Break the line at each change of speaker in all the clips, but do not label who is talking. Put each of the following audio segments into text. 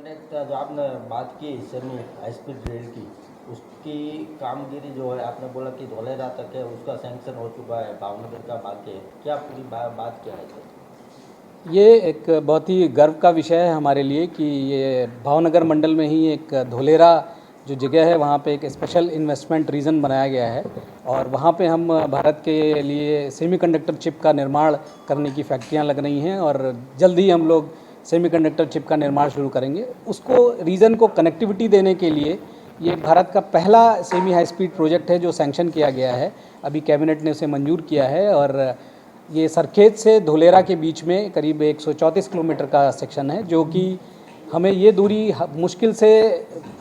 Connect जो आपने बात की सेमी हाई स्पीड रेल की, उसकी कामगिरी जो है आपने बोला कि धोलेरा तक है, उसका सैंक्शन हो चुका है, भावनगर का बाकी है, क्या पूरी बात क्या है सर?
ये एक बहुत ही गर्व का विषय है हमारे लिए कि ये भावनगर मंडल में ही एक धोलेरा जो जगह है वहाँ पे एक स्पेशल इन्वेस्टमेंट रीजन बनाया गया है और वहाँ पे हम भारत के लिए सेमीकंडक्टर चिप का निर्माण करने की फैक्ट्रियाँ लग रही हैं और जल्द ही हम लोग सेमीकंडक्टर चिप का निर्माण शुरू करेंगे। उसको रीजन को कनेक्टिविटी देने के लिए ये भारत का पहला सेमी हाई स्पीड प्रोजेक्ट है जो सैंक्शन किया गया है। अभी कैबिनेट ने उसे मंजूर किया है और ये सरखेज से धोलेरा के बीच में करीब 134 किलोमीटर का सेक्शन है, जो कि हमें ये दूरी मुश्किल से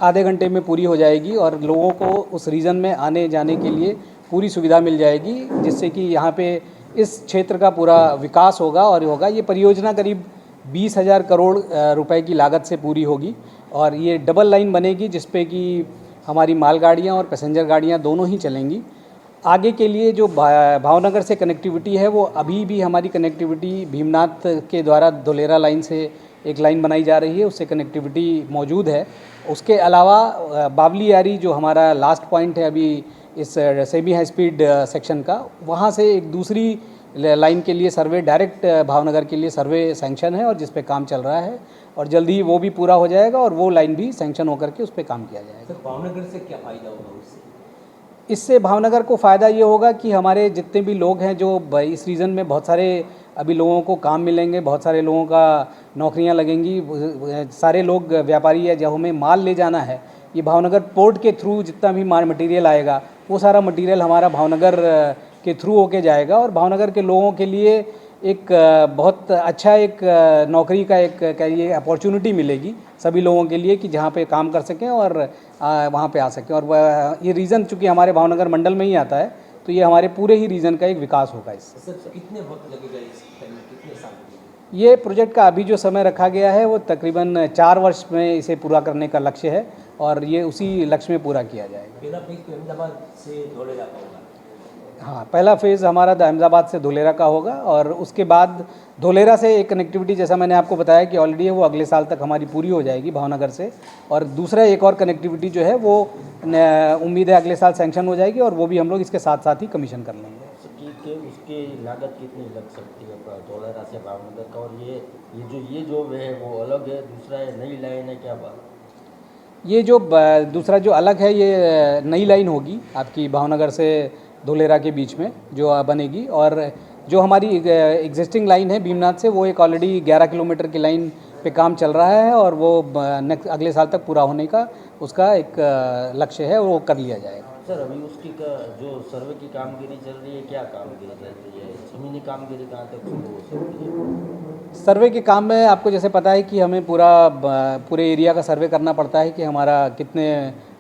आधे घंटे में पूरी हो जाएगी और लोगों को उस रीजन में आने जाने के लिए पूरी सुविधा मिल जाएगी, जिससे कि यहाँ पे इस क्षेत्र का पूरा विकास होगा और होगा। ये परियोजना करीब 20,000 करोड़ रुपए की लागत से पूरी होगी और ये डबल लाइन बनेगी जिसपे कि हमारी मालगाड़ियाँ और पैसेंजर गाड़ियाँ दोनों ही चलेंगी। आगे के लिए जो भावनगर से कनेक्टिविटी है वो अभी भी हमारी कनेक्टिविटी भीमनाथ के द्वारा धोलेरा लाइन से एक लाइन बनाई जा रही है, उससे कनेक्टिविटी मौजूद है। उसके अलावा बावली यारी जो हमारा लास्ट पॉइंट है अभी इस सेमी हाई स्पीड सेक्शन का, वहाँ से एक दूसरी लाइन के लिए सर्वे डायरेक्ट भावनगर के लिए सर्वे सैंक्शन है और जिस पे काम चल रहा है और जल्दी ही वो भी पूरा हो जाएगा और वो लाइन भी सैंक्शन होकर के उस पर काम किया जाएगा।
भावनगर से क्या फ़ायदा होगा उससे?
इससे भावनगर को फ़ायदा ये होगा कि हमारे जितने भी लोग हैं जो इस रीजन में बहुत सारे अभी लोगों को काम मिलेंगे, बहुत सारे लोगों का नौकरियां लगेंगी। सारे लोग व्यापारी है, जब हमें माल ले जाना है ये भावनगर पोर्ट के थ्रू जितना भी माल मटेरियल आएगा वो सारा मटेरियल हमारा भावनगर के थ्रू होके जाएगा और भावनगर के लोगों के लिए एक बहुत अच्छा एक नौकरी का एक कहिए अपॉर्चुनिटी मिलेगी सभी लोगों के लिए कि जहाँ पे काम कर सकें और वहाँ पे आ सकें। और ये रीज़न चूँकि हमारे भावनगर मंडल में ही आता है तो ये हमारे पूरे ही रीजन का एक विकास होगा इससे।
सर कितने वक्त लगेगा इस टाइम में, कितने साल लगेगा?
ये प्रोजेक्ट का अभी जो समय रखा गया है वो तकरीबन 4 वर्ष में इसे पूरा करने का लक्ष्य है और ये उसी लक्ष्य में पूरा किया जाएगा।
पहला फेज तो अहमदाबाद से धोलेरा का होगा।
हाँ, पहला फेज़ हमारा अहमदाबाद से धोलेरा का होगा और उसके बाद धोलेरा से एक कनेक्टिविटी जैसा मैंने आपको बताया कि ऑलरेडी है वो अगले साल तक हमारी पूरी हो जाएगी भावनगर से, और दूसरा एक और कनेक्टिविटी जो है वो उम्मीद है अगले साल सैंक्शन हो जाएगी और वो भी हम लोग इसके साथ साथ ही कमीशन कर लेंगे।
उसकी लागत कितनी लग सकती है धोलेरा से भावनगर का, और ये जो है वो अलग है, दूसरा है नई लाइन है, क्या बात?
ये जो दूसरा जो अलग है ये नई लाइन होगी आपकी भावनगर से धोलेरा के बीच में जो बनेगी, और जो हमारी एग्जिस्टिंग लाइन है भीमनाथ से वो एक ऑलरेडी 11 किलोमीटर की लाइन पे काम चल रहा है और वो अगले साल तक पूरा होने का उसका एक लक्ष्य है, वो कर लिया जाएगा।
सर अभी उसकी जो सर्वे की कामगिरी चल रही है, क्या कामगिरी चल रही है, ज़मीनी कामगिरी कहाँ तक शुरू हो सकती है?
सर्वे के काम में आपको जैसे पता है कि हमें पूरे एरिया का सर्वे करना पड़ता है कि हमारा कितने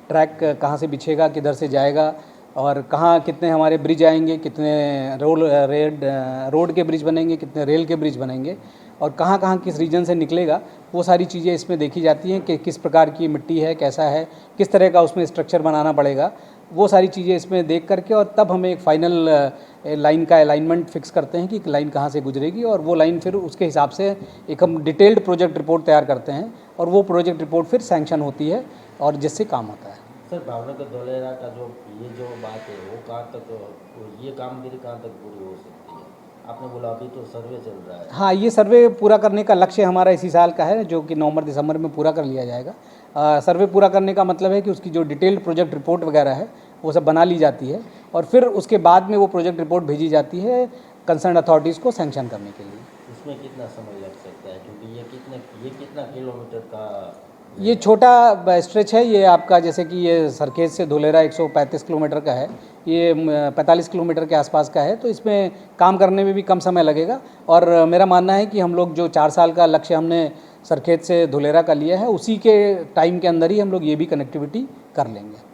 ट्रैक कहाँ से बिछेगा, किधर से जाएगा और कहाँ कितने हमारे ब्रिज आएंगे, कितने रोड के ब्रिज बनेंगे, कितने रेल के ब्रिज बनेंगे और कहाँ कहाँ किस रीजन से निकलेगा, वो सारी चीज़ें इसमें देखी जाती हैं कि किस प्रकार की मिट्टी है, कैसा है, किस तरह का उसमें स्ट्रक्चर बनाना पड़ेगा। वो सारी चीज़ें इसमें देख करके और तब हमें एक फाइनल लाइन का अलाइनमेंट फिक्स करते हैं कि लाइन कहाँ से गुजरेगी और वो लाइन फिर उसके हिसाब से एक हम डिटेल्ड प्रोजेक्ट रिपोर्ट तैयार करते हैं और वो प्रोजेक्ट रिपोर्ट फिर सैंक्शन होती है और जिससे काम होता है।
सर भावनगर धोलेरा का जो बात है वो कहाँ तक, ये कामगिरी कहाँ तक पूरी हो सकती है? आपने बोला अभी तो सर्वे चल रहा है।
हाँ, ये सर्वे पूरा करने का लक्ष्य हमारा इसी साल का है जो कि नवंबर दिसंबर में पूरा कर लिया जाएगा। सर्वे पूरा करने का मतलब है कि उसकी जो डिटेल्ड प्रोजेक्ट रिपोर्ट वगैरह है वो सब बना ली जाती है और फिर उसके बाद में वो प्रोजेक्ट रिपोर्ट भेजी जाती है कंसर्न अथॉरिटीज़ को सैंक्शन करने के लिए।
उसमें कितना समय लग सकता है, क्योंकि ये कितना किलोमीटर का
ये छोटा स्ट्रेच है, ये आपका जैसे कि ये सरखेज से धोलेरा 135 किलोमीटर का है, ये 45 किलोमीटर के आसपास का है, तो इसमें काम करने में भी कम समय लगेगा और मेरा मानना है कि हम लोग जो 4 साल का लक्ष्य हमने सरखेज से धोलेरा का लिया है उसी के टाइम के अंदर ही हम लोग ये भी कनेक्टिविटी कर लेंगे।